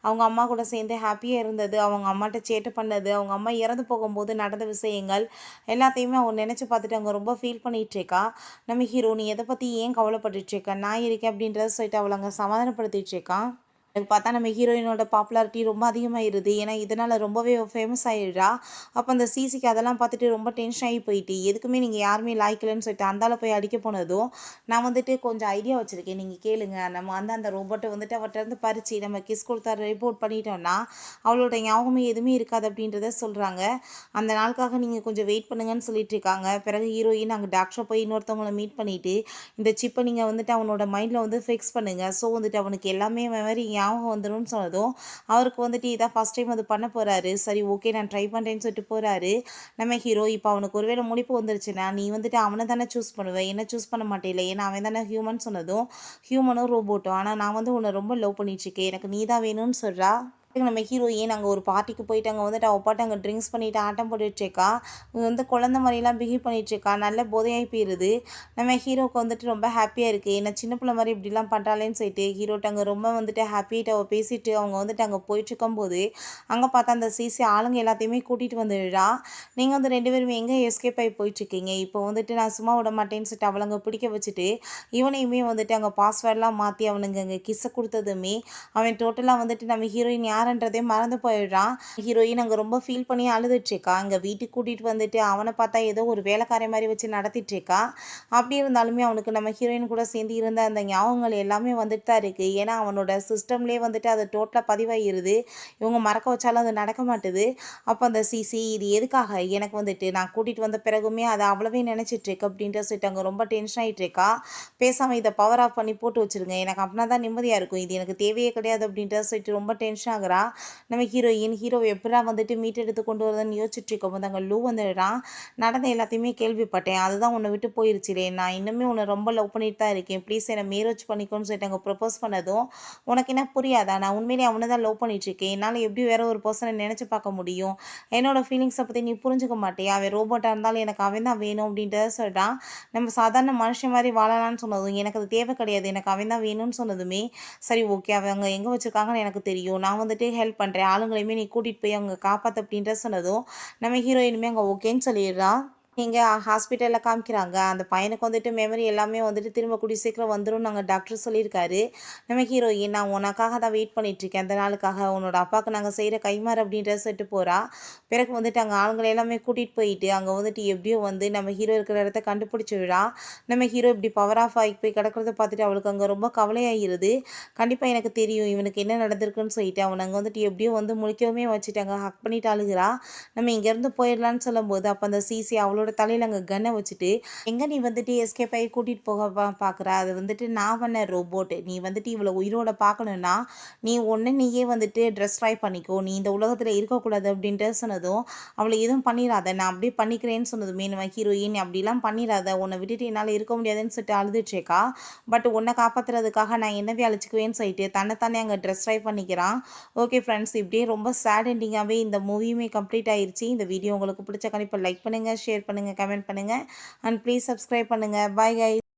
அவங்க அம்மா கூட சேர்ந்து ஹாப்பியாக இருந்தது, அவங்க அம்மாட்ட சேட்டை பண்ணது, அவங்க அம்மா இறந்து போகும்போது நடந்த விஷயங்கள் எல்லாத்தையுமே அவன் நினச்சி பார்த்துட்டு அங்கே ரொம்ப ஃபீல் பண்ணிகிட்ருக்கா. நம்ம ஹீரோ நீ எதை பற்றி ஏன் கவலைப்பட்டுட்ருக்க, நான் இருக்கேன் அப்படின்றத சொல்லிட்டு அவளை அங்கே சமாதானப்படுத்திட்டுருக்கான். எனக்கு பார்த்தா நம்ம ஹீரோயினோட பாப்புலாரிட்டி ரொம்ப அதிகமாகிடுது. ஏன்னா இதனால் ரொம்பவே ஃபேமஸ் ஆகிடுறா. அப்போ அந்த சிசிக்கு அதெல்லாம் பார்த்துட்டு ரொம்ப டென்ஷன் ஆகி போயிட்டு எதுக்குமே நீங்கள் யாருமே லாய்க்கலன்னு சொல்லிட்டு அந்தால போய் அடிக்க போனதும் நான் வந்துட்டு கொஞ்சம் ஐடியா வச்சுருக்கேன், நீங்கள் கேளுங்க. நம்ம வந்து அந்த ரோபோட்டை வந்துட்டு அவர்கிட்ட பறித்து நம்ம கிஸ் கொடுத்தா ரிப்போர்ட் பண்ணிட்டோம்னா அவளோட ஞாபகமே எதுவுமே இருக்காது அப்படின்றத சொல்கிறாங்க. அந்த நாளுக்காக நீங்கள் கொஞ்சம் வெயிட் பண்ணுங்கன்னு சொல்லிட்டு இருக்காங்க. பிறகு ஹீரோயின் அங்கே டாக்டரை போய் இன்னொருத்தவங்களை மீட் பண்ணிவிட்டு இந்த சிப்பை நீங்கள் வந்துட்டு அவனோட மைண்டில் வந்து ஃபிக்ஸ் பண்ணுங்கள். ஸோ வந்துட்டு அவனுக்கு எல்லாமே மெமரி ஞாபகம் வந்துடும்னு சொன்னதும் அவருக்கு வந்துட்டு இதான் ஃபஸ்ட் டைம் அது பண்ண போகிறாரு. சரி ஓகே நான் ட்ரை பண்ணுறேன்னு சொல்லிட்டு போகிறாரு. நம்ம ஹீரோ இப்போ அவனுக்கு ஒருவேளை முழிப்பு வந்துருச்சுன்னா நீ வந்துட்டு அவனை தானே சூஸ் பண்ணுவேன், என்ன சூஸ் பண்ண மாட்டேல, ஏன்னா அவன் தானே ஹியூமன் சொன்னதும் ஹியூமனும் ரோபோட்டும், ஆனால் நான் வந்து உன்னை ரொம்ப லவ் பண்ணிட்டுருக்கேன், எனக்கு நீ தான் வேணும்னு சொல்கிறா. நம்ம ஹீரோயின் அங்கே ஒரு பார்ட்டிக்கு போயிட்டு அங்கே வந்துட்டு அவள் பாட்டு அங்கே ட்ரிங்க்ஸ் பண்ணிவிட்டு ஆட்டம் போட்டுட்ருக்கா. வந்து குழந்த மாதிரிலாம் பிஹேவ் பண்ணிகிட்ருக்கா. நல்ல போதையாகி போயிடுது. நம்ம ஹீரோவுக்கு வந்துட்டு ரொம்ப ஹாப்பியாக இருக்குது, என்ன சின்ன பிள்ளை மாதிரி இப்படிலாம் பண்ணுறாளேன்னு சொல்லிட்டு ஹீரோட்ட அங்கே ரொம்ப வந்துட்டு ஹாப்பியாகிட்டு அவள் பேசிட்டு அவங்க வந்துட்டு அங்கே போயிட்டுருக்கும்போது அங்கே பார்த்தா அந்த சிசி ஆளுங்க எல்லாத்தையுமே கூட்டிகிட்டு வந்துடுறா. நீங்கள் வந்து 2 பேருமே எங்கே எஸ்கேப் ஆகி போயிட்டுருக்கீங்க, இப்போ வந்துட்டு நான் சும்மா விட மாட்டேன்னு சொல்லிட்டு அவளை அங்கே பிடிக்க வச்சுட்டு இவனையுமே வந்துட்டு அங்கே பாஸ்வேர்டெலாம் மாற்றி அவனுங்க அங்கே கிஸ்ஸை கொடுத்ததுமே அவன் டோட்டலாக வந்துட்டு நம்ம ஹீரோயின் யாருன்றதே மறந்து போயிடுறான். ஹீரோயின் அங்கே ரொம்ப ஃபீல் பண்ணி அழுதுட்ருக்கா. அங்கே வீட்டுக்கு கூட்டிகிட்டு வந்துட்டு அவனை பார்த்தா ஏதோ ஒரு வேலைக்கார மாதிரி வச்சு நடத்திட்டுருக்கா. அப்படி இருந்தாலுமே அவனுக்கு நம்ம ஹீரோயின் கூட சேர்ந்து இருந்த அந்த ஞாபகங்கள் எல்லாமே வந்துட்டு தான் இருக்குது. ஏன்னா அவனோட சிஸ்டம்லேயே வந்துட்டு அது டோட்டலாக பதிவாகிடுது. இவங்க மறக்க வச்சாலும் அது நடக்க மாட்டுது. அப்போ அந்த சிசி இது எதுக்காக எனக்கு வந்துட்டு நான் கூட்டிகிட்டு வந்த பிறகுமே அதை அவ்வளவே நினச்சிட்ருக்கு அப்படின்ட்டு சொல்லிட்டு அங்கே ரொம்ப டென்ஷன் ஆகிட்டுருக்கா. பேசாமல் இதை பவர் ஆஃப் பண்ணி போட்டு வச்சுருங்க, எனக்கு அப்படின்னா தான் நிம்மதியாக இருக்கும், இது எனக்கு தேவையே கிடையாது அப்படின்ட்டு சொல்லிட்டு ரொம்ப டென்ஷன் ஆகுறா. நம்ம ஹீரோ எப்படா வந்துட்டு மீட் எடுத்து கொண்டு வரதுன்னு யோசிச்சுட்டு இருக்கும்போது அங்கே லூ வந்துடுறான். நடந்த எல்லாத்தையுமே கேள்விப்பட்டேன், அதுதான் உன்னை விட்டு போயிருச்சுலே, நான் இன்னுமே உன்னை ரொம்ப லவ் பண்ணிட்டு தான் இருக்கேன், ப்ளீஸ் என்னை மேரேஜ் பண்ணிக்கோன்னு சொல்லிட்டு அங்கே ப்ரப்போஸ் பண்ணதும் உனக்கு என்ன புரியாதா, நான் உண்மையிலேயே அவனை தான் லவ் பண்ணிட்டுருக்கேன், என்னால் எப்படி வேற ஒரு பர்சனை நினச்சி பார்க்க முடியும், என்னோட ஃபீலிங்ஸை பற்றி நீ புரிஞ்சுக்க மாட்டியா, அவன் ரோபோட்டாக இருந்தாலும் எனக்கு அவன் தான் வேணும் அப்படின்றத சொல்கிறான். நம்ம சாதாரண மனுஷன் மாதிரி வாழலான்னு சொன்னதும் எனக்கு அது தேவை கிடையாது, எனக்கு அவன் தான் வேணும்னு சொன்னதுமே சரி ஓகே அவங்க எங்கே வச்சுருக்காங்கன்னு எனக்கு தெரியும், நான் வந்துட்டு ஹெல்ப் பண்ணுறேன், ஆளுங்களையுமே நீ கூட்டிகிட்டு போய் அவங்க காப்பாற்ற அப்படின்ற சொன்னதும் நம்ம ஹீரோயினுமே அங்கே ஓகேன்னு சொல்லிடுறா. இங்கே ஹாஸ்பிட்டலில் காமிக்கிறாங்க. அந்த பையனுக்கு வந்துட்டு மெமரி எல்லாமே வந்துட்டு திரும்ப கூடிய சீக்கிரம் வந்துடும் நாங்கள் டாக்டர் சொல்லியிருக்காரு. நம்ம ஹீரோயின் நான் உனக்காக தான் வெயிட் பண்ணிகிட்ருக்கேன், அந்த நாளுக்காக உன்னோட அப்பாவுக்கு நாங்கள் செய்கிற கைமாறு அப்படின்றத சொல்லிட்டு போகிறா. பிறகு வந்துட்டு அங்கே ஆளுங்களை எல்லாமே கூட்டிகிட்டு போயிட்டு அங்கே வந்துட்டு எப்படியோ வந்து நம்ம ஹீரோ இருக்கிற இடத்த கண்டுபிடிச்சி விழா. நம்ம ஹீரோ இப்படி பவர் ஆஃப் ஆகி போய் கிடக்கிறத பார்த்துட்டு அவளுக்கு அங்கே ரொம்ப கவலையாகிடுது. கண்டிப்பாக எனக்கு தெரியும் இவனுக்கு என்ன நடந்திருக்குன்னு சொல்லிட்டு அவனை அங்கே வந்துட்டு எப்படியோ வந்து முழிக்கவுமே வச்சுட்டாங்க, ஹக் பண்ணிட்டு அழுகிறா. நம்ம இங்கேருந்து போயிடலான்னு சொல்லும்போது அப்போ அந்த சிசி அவளோட தலையில் அங்கே கன்னை வச்சுட்டு எங்கே நீ வந்துட்டு எஸ்கேப் ஆகி கூட்டிகிட்டு போக பார்க்குற, அது வந்துட்டு நான் பண்ண ரோபோட்டு, நீ வந்துட்டு இவ்வளோ உயிரோட பார்க்கணுன்னா நீ ஒன்று நீயே வந்துட்டு ட்ரெஸ் ட்ரை பண்ணிக்கோ, நீ இந்த உலகத்தில் இருக்கக்கூடாது அப்படின்ட்டு சொன்னதும் அவளை எதுவும் பண்ணிடாத, நான் அப்படியே பண்ணிக்கிறேன்னு சொன்னதுமே நம்ம ஹீரோயின் அப்படிலாம் பண்ணிடாத, உன்னை விட்டுட்டு என்னால் இருக்க முடியாதுன்னு சொல்லிட்டு அழுதுட்ருக்கா. பட் உன்னை காப்பாற்றுறதுக்காக நான் என்னவே அழிச்சிக்குவேன்னு சொல்லிட்டு தன்னைத்தானே அங்கே ட்ரெஸ் ட்ரை பண்ணிக்கிறான். ஓகே ஃப்ரெண்ட்ஸ், இப்படியே ரொம்ப சேட் எண்டிங்காகவே இந்த மூவியுமே கம்ப்ளீட் ஆயிடுச்சு. இந்த வீடியோ உங்களுக்கு பிடிச்ச கண்டிப்பாக லைக் பண்ணுங்கள், ஷேர் பண்ணுங்கள், கமெண்ட் பண்ணுங்கள் அண்ட் ப்ளீஸ் சப்ஸ்கிரைப் பண்ணுங்கள். Bye guys.